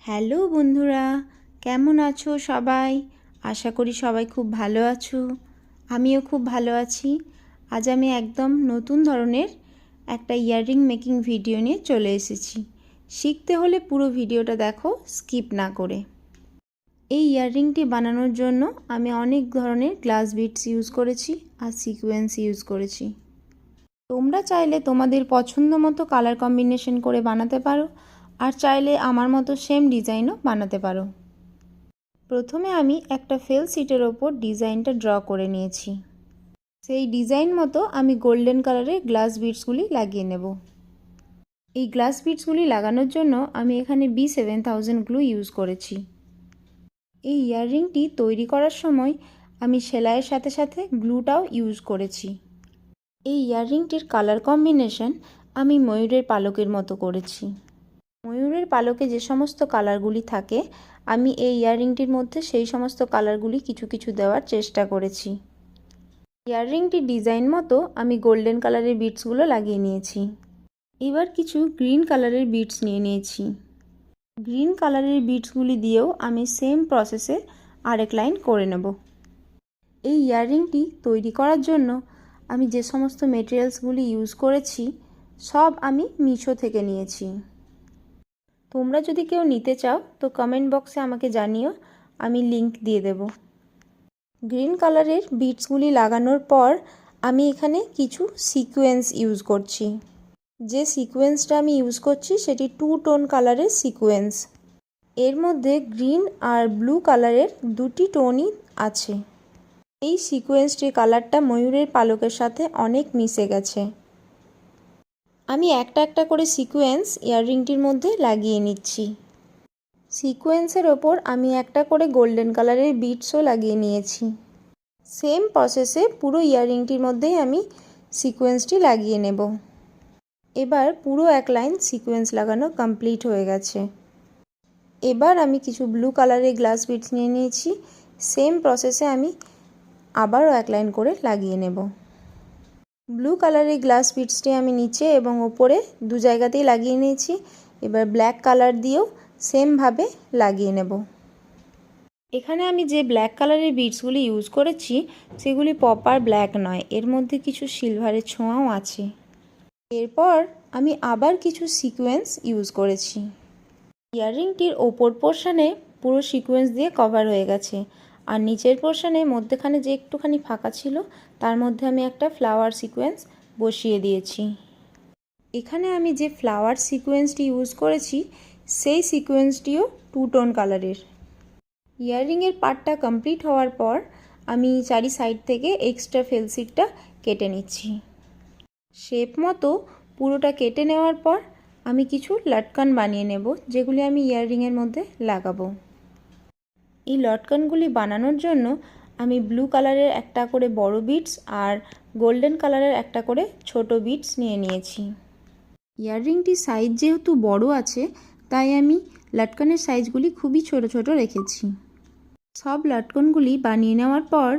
Hello বন্ধুরা, কেমন আছো সবাই? আশা করি সবাই খুব ভালো আছো। আমিও খুব ভালো আছি। আজ আমি একদম নতুন ধরনের একটা ইয়াররিং মেকিং ভিডিও নিয়ে চলে এসেছি। শিখতে হলে পুরো ভিডিওটা দেখো, স্কিপ না করে। এই ইয়াররিংটি বানানোর জন্য আমি অনেক ধরনের গ্লাস বিডস ইউজ করেছি আর সিকোয়েন্স ইউজ করেছি। তোমরা চাইলে তোমাদের পছন্দ মতো কালার কম্বিনেশন করে বানাতে পারো, আর চাইলে আমার মতো সেম ডিজাইনও বানাতে পারো। প্রথমে আমি একটা ফেল শিটের ওপর ডিজাইনটা ড্র করে নিয়েছি। সেই ডিজাইন মতো আমি গোল্ডেন কালারের গ্লাস বিডসগুলি লাগিয়ে নেব। এই গ্লাস বিডসগুলি লাগানোর জন্য আমি এখানে B7000 গ্লু ইউজ করেছি। এই ইয়াররিংটি তৈরি করার সময় আমি সেলাইয়ের সাথে সাথে গ্লুটাও ইউজ করেছি। এই ইয়াররিংটির কালার কম্বিনেশন আমি ময়ূরের পালকের মতো করেছি। ময়ূরের পালকে যে সমস্ত কালারগুলি থাকে, আমি এই ইয়াররিংটির মধ্যে সেই সমস্ত কালারগুলি কিছু কিছু দেওয়ার চেষ্টা করেছি। ইয়াররিংটির ডিজাইন মতো আমি গোল্ডেন কালারের বিডসগুলো লাগিয়ে নিয়েছি। এবার কিছু গ্রিন কালারের বিডস নিয়ে নিয়েছি। গ্রিন কালারের বিডসগুলি দিয়েও আমি সেম প্রসেসে আরেক লাইন করে নেব। এই ইয়াররিংটি তৈরি করার জন্য আমি যে সমস্ত মেটেরিয়ালসগুলি ইউজ করেছি সব আমি মিশো থেকে নিয়েছি। তোমরা যদি কেউ নিতে চাও তো কমেন্ট বক্সে আমাকে জানিও, আমি লিংক দিয়ে দেব। গ্রিন কালারের বিডসগুলি লাগানোর পর আমি এখানে কিছু সিকোয়েন্স ইউজ করছি। যে সিকোয়েন্সটা আমি ইউজ করছি সেটি 2 টোন কালারের সিকোয়েন্স। এর মধ্যে গ্রিন আর ব্লু কালারের দুটি টোনই আছে। এই সিকোয়েন্সটির কালারটা ময়ূরের পালকের সাথে অনেক মিশে গেছে। আমি একটা একটা করে সিকোয়েন্স ইয়াররিংটির মধ্যে লাগিয়ে নিচ্ছি। সিকোয়েন্সের ওপর আমি একটা করে গোল্ডেন কালারের বিডসও লাগিয়ে নিয়েছি। সেম প্রসেসে পুরো ইয়াররিংটির মধ্যেই আমি সিকোয়েন্সটি লাগিয়ে নেব। এবার পুরো এক লাইন সিকোয়েন্স লাগানো কমপ্লিট হয়ে গেছে। এবার আমি কিছু ব্লু কালারের গ্লাস বিডস নিয়ে নিয়েছি। সেম প্রসেসে আমি আবারও এক লাইন করে লাগিয়ে নেব। ব্লু কালারের গ্লাস বিডসটি আমি নিচে এবং ওপরে দু জায়গাতেই লাগিয়ে নিয়েছি। এবার ব্ল্যাক কালার দিয়েও সেমভাবে লাগিয়ে নেব। এখানে আমি যে ব্ল্যাক কালারের বিডসগুলি ইউজ করেছি সেগুলি প্রপার ব্ল্যাক নয়, এর মধ্যে কিছু সিলভারের ছোঁয়াও আছে। এরপর আমি আবার কিছু সিকোয়েন্স ইউজ করেছি। ইয়াররিংটির ওপর পোর্শনে পুরো সিকোয়েন্স দিয়ে কভার হয়ে গেছে, আর নিচের পোর্শনে মধ্যেখানে যে একটুখানি ফাঁকা ছিল তার মধ্যে আমি একটা ফ্লাওয়ার সিকোয়েন্স বসিয়ে দিয়েছি। এখানে আমি যে ফ্লাওয়ার সিকোয়েন্সটি ইউজ করেছি সেই সিকোয়েন্সটিও 2 টোন কালারের। ইয়াররিংয়ের পার্টটা কমপ্লিট হওয়ার পর আমি চারি সাইড থেকে এক্সট্রা ফেলসিটটা কেটে নিচ্ছি। শেপ মতো পুরোটা কেটে নেওয়ার পর আমি কিছু লটকন বানিয়ে নেব, যেগুলি আমি ইয়াররিংয়ের মধ্যে লাগাবো। এই লটকনগুলি বানানোর জন্য আমি ব্লু কালারের একটা করে বড় বিডস আর গোল্ডেন কালারের একটা করে ছোট বিডস নিয়ে নিয়েছি। ইয়াররিংটির সাইজ যেহেতু বড় আছে তাই আমি লটকনের সাইজগুলি খুবই ছোট ছোট রেখেছি। সব লটকনগুলি বানিয়ে নেওয়ার পর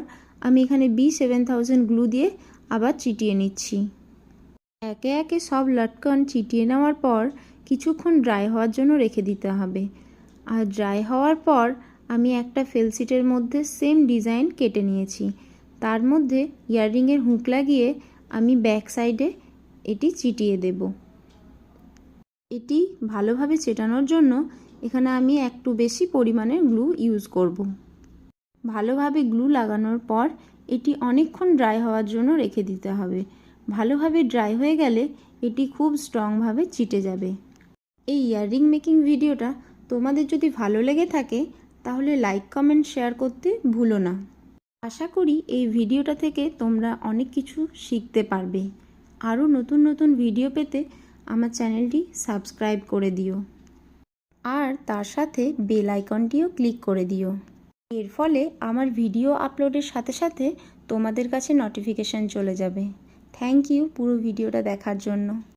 আমি এখানে B7000 গ্লু দিয়ে আবার চিটিয়ে নিচ্ছি। একে একে সব লটকন চিটিয়ে নেওয়ার পর কিছুক্ষণ ড্রাই হওয়ার জন্য রেখে দিতে হবে। আর ড্রাই হওয়ার পর আমি একটা ফেলসিটের মধ্যে সেম ডিজাইন কেটে নিয়েছি। তার মধ্যে ইয়াররিংয়ের হুক লাগিয়ে আমি ব্যাক সাইডে এটি চিটিয়ে দেব। এটি ভালোভাবে চেটানোর জন্য এখানে আমি একটু বেশি পরিমাণের গ্লু ইউজ করব। ভালোভাবে গ্লু লাগানোর পর এটি অনেকক্ষণ ড্রাই হওয়ার জন্য রেখে দিতে হবে। ভালোভাবে ড্রাই হয়ে গেলে এটি খুব স্ট্রংভাবে চিটে যাবে। এই ইয়াররিং মেকিং ভিডিওটা তোমাদের যদি ভালো লেগে থাকে তাহলে লাইক কমেন্ট শেয়ার করতে ভুলো না। আশা করি এই ভিডিওটা থেকে তোমরা অনেক কিছু শিখতে পারবে। আরও নতুন নতুন ভিডিও পেতে আমার চ্যানেলটি সাবস্ক্রাইব করে দিও, আর তার সাথে বেল আইকনটিও ক্লিক করে দিও। এর ফলে আমার ভিডিও আপলোডের সাথে সাথে তোমাদের কাছে নোটিফিকেশান চলে যাবে। থ্যাংক ইউ পুরো ভিডিওটা দেখার জন্য।